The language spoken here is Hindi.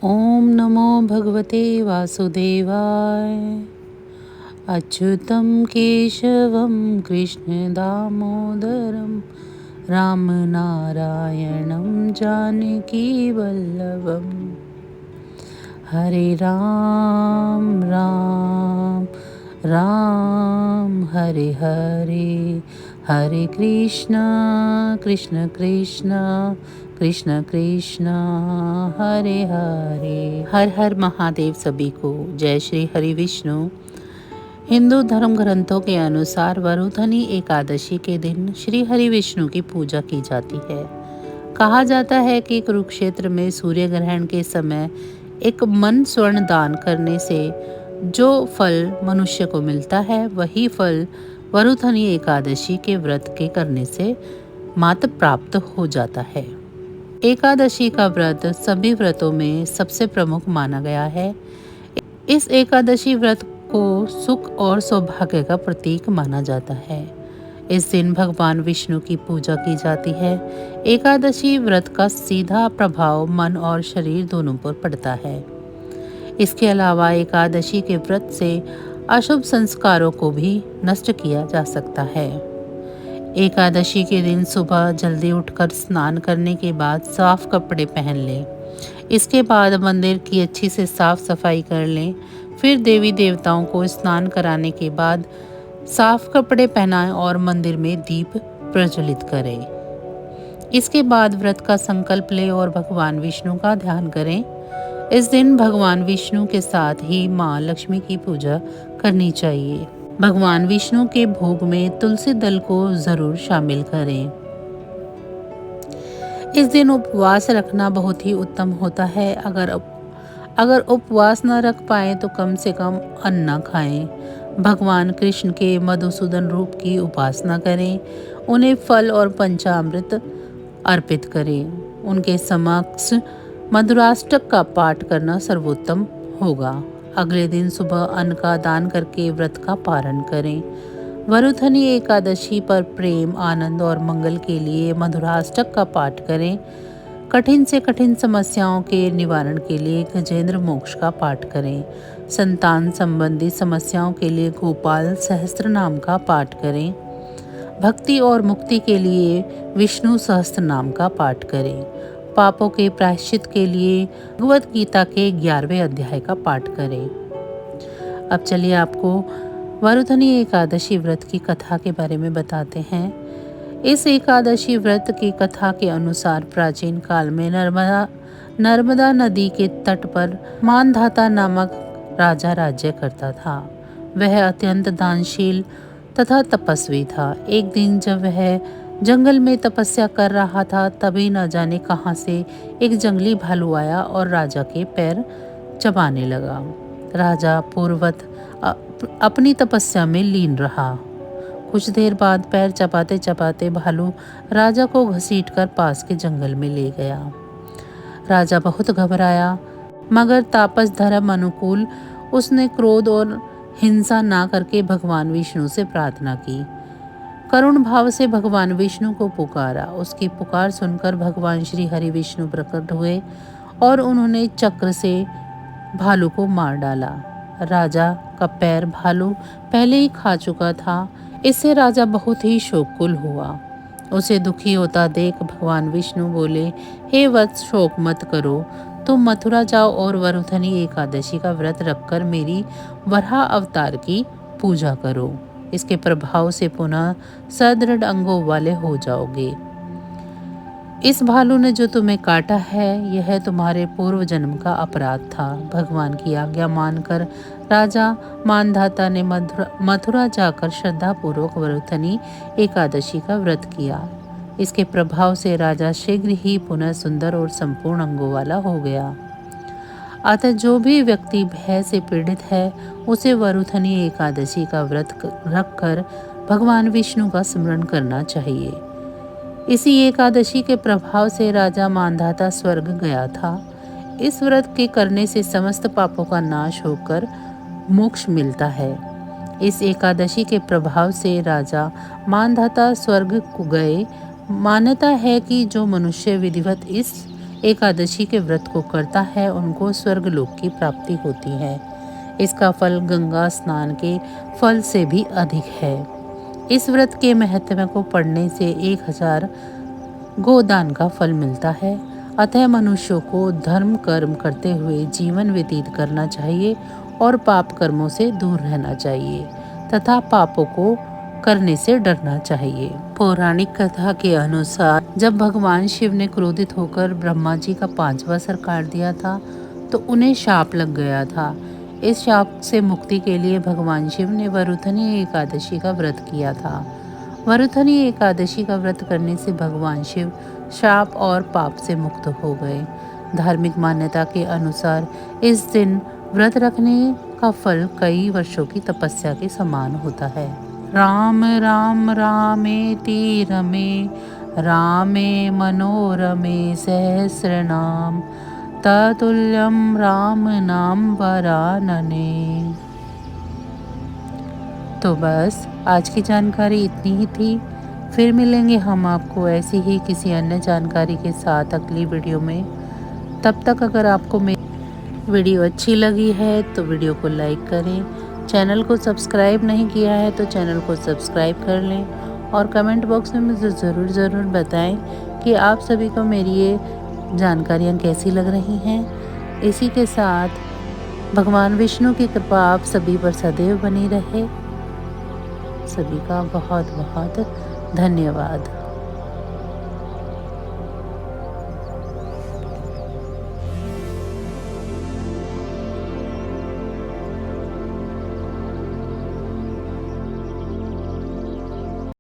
ओम नमो भगवते वासुदेवाय। अच्युतं केशवं कृष्ण दामोदरं रामनारायणं जानकी वल्लभम्। हरे राम राम राम हरे हरे, हरे कृष्णा कृष्ण कृष्णा कृष्ण कृष्णा हरे हरे। हर हर महादेव सभी को। जय श्री हरि विष्णु। हिंदू धर्म ग्रंथों के अनुसार वरुथनी एकादशी के दिन श्री हरि विष्णु की पूजा की जाती है। कहा जाता है कि कुरुक्षेत्र में सूर्य ग्रहण के समय एक मन स्वर्ण दान करने से जो फल मनुष्य को मिलता है, वही फल वरुथनी एकादशी के व्रत के करने से मात्र प्राप्त हो जाता है। एकादशी का व्रत सभी व्रतों में सबसे प्रमुख माना गया है। इस एकादशी व्रत को सुख और सौभाग्य का प्रतीक माना जाता है। इस दिन भगवान विष्णु की पूजा की जाती है। एकादशी व्रत का सीधा प्रभाव मन और शरीर दोनों पर पड़ता है। इसके अलावा एकादशी के व्रत से अशुभ संस्कारों को भी नष्ट किया जा सकता है। एकादशी के दिन सुबह जल्दी उठकर स्नान करने के बाद साफ कपड़े पहन लें। इसके बाद मंदिर की अच्छी से साफ सफाई कर लें। फिर देवी देवताओं को स्नान कराने के बाद साफ कपड़े पहनाएं और मंदिर में दीप प्रज्वलित करें। इसके बाद व्रत का संकल्प लें और भगवान विष्णु का ध्यान करें। इस दिन भगवान विष्णु के साथ ही माँ लक्ष्मी की पूजा करनी चाहिए। भगवान विष्णु के भोग में तुलसी दल को जरूर शामिल करें। इस दिन उपवास रखना बहुत ही उत्तम होता है। अगर उपवास न रख पाए तो कम से कम अन्न खाएं। भगवान कृष्ण के मधुसूदन रूप की उपासना करें। उन्हें फल और पंचामृत अर्पित करें। उनके समक्ष मधुराष्टक का पाठ करना सर्वोत्तम होगा। अगले दिन सुबह अन्न का दान करके व्रत का पारण करें। वरुथनी एकादशी पर प्रेम, आनंद और मंगल के लिए मधुराष्टक का पाठ करें। कठिन से कठिन समस्याओं के निवारण के लिए गजेंद्र मोक्ष का पाठ करें। संतान संबंधी समस्याओं के लिए गोपाल सहस्त्र नाम का पाठ करें। भक्ति और मुक्ति के लिए विष्णु सहस्त्र नाम का पाठ करें। पापों के प्रायश्चित के लिए भगवद गीता के 11वें अध्याय का पाठ करें। अब चलिए आपको वरुथनी एकादशी व्रत की कथा के बारे में बताते हैं। इस एकादशी व्रत की कथा के अनुसार प्राचीन काल में नर्मदा नदी के तट पर मानधाता नामक राजा राज्य करता था। वह अत्यंत दानशील तथा तपस्वी था। एक दिन जब वह जंगल में तपस्या कर रहा था, तभी न जाने कहां से एक जंगली भालू आया और राजा के पैर चबाने लगा। राजा पूर्ववत अपनी तपस्या में लीन रहा। कुछ देर बाद पैर चबाते चबाते भालू राजा को घसीटकर पास के जंगल में ले गया। राजा बहुत घबराया, मगर तापस धर्म अनुकूल उसने क्रोध और हिंसा ना करके भगवान विष्णु से प्रार्थना की। करुण भाव से भगवान विष्णु को पुकारा। उसकी पुकार सुनकर भगवान श्री हरि विष्णु प्रकट हुए और उन्होंने चक्र से भालू को मार डाला। राजा का पैर भालू पहले ही खा चुका था। इससे राजा बहुत ही शोककुल हुआ। उसे दुखी होता देख भगवान विष्णु बोले, हे वत्स, शोक मत करो। तुम मथुरा जाओ और वरुथनी एकादशी का व्रत रखकर मेरी वराह अवतार की पूजा करो। इसके प्रभाव से पुनः सदृढ़ अंगों वाले हो जाओगे। इस भालू ने जो तुम्हें काटा है, यह तुम्हारे पूर्व जन्म का अपराध था। भगवान की आज्ञा मानकर राजा मानधाता ने मथुरा जाकर श्रद्धापूर्वक वरुथनी एकादशी का व्रत किया। इसके प्रभाव से राजा शीघ्र ही पुनः सुंदर और संपूर्ण अंगों वाला हो गया। अतः जो भी व्यक्ति भय से पीड़ित है, उसे वरुथनी एकादशी का व्रत रखकर भगवान विष्णु का स्मरण करना चाहिए। इसी एकादशी के प्रभाव से राजा मानधाता स्वर्ग गया था। इस व्रत के करने से समस्त पापों का नाश होकर मोक्ष मिलता है। इस एकादशी के प्रभाव से राजा मानधाता स्वर्ग को गए। मान्यता है कि जो मनुष्य विधिवत इस एकादशी के व्रत को करता है उनको स्वर्गलोक की प्राप्ति होती है। इसका फल गंगा स्नान के फल से भी अधिक है। इस व्रत के महत्व को पढ़ने से 1000 गोदान का फल मिलता है। अतः मनुष्यों को धर्म कर्म करते हुए जीवन व्यतीत करना चाहिए और पाप कर्मों से दूर रहना चाहिए तथा पापों को करने से डरना चाहिए। पौराणिक कथा के अनुसार जब भगवान शिव ने क्रोधित होकर ब्रह्मा जी का 5वां सर काट दिया था तो उन्हें शाप लग गया था। इस शाप से मुक्ति के लिए भगवान शिव ने वरुथनी एकादशी का व्रत किया था। वरुथनी एकादशी का व्रत करने से भगवान शिव शाप और पाप से मुक्त हो गए। धार्मिक मान्यता के अनुसार इस दिन व्रत रखने का फल कई वर्षों की तपस्या के समान होता है। राम राम रामेति रमे रामे मनोरमे सहस्रनाम ततुल्यं राम नाम वरानने। तो बस आज की जानकारी इतनी ही थी। फिर मिलेंगे हम आपको ऐसी ही किसी अन्य जानकारी के साथ अगली वीडियो में। तब तक अगर आपको मेरी वीडियो अच्छी लगी है तो वीडियो को लाइक करें। चैनल को सब्सक्राइब नहीं किया है तो चैनल को सब्सक्राइब कर लें और कमेंट बॉक्स में मुझे ज़रूर बताएं कि आप सभी को मेरी ये जानकारियाँ कैसी लग रही हैं। इसी के साथ भगवान विष्णु की कृपा आप सभी पर सदैव बनी रहे। सभी का बहुत बहुत धन्यवाद।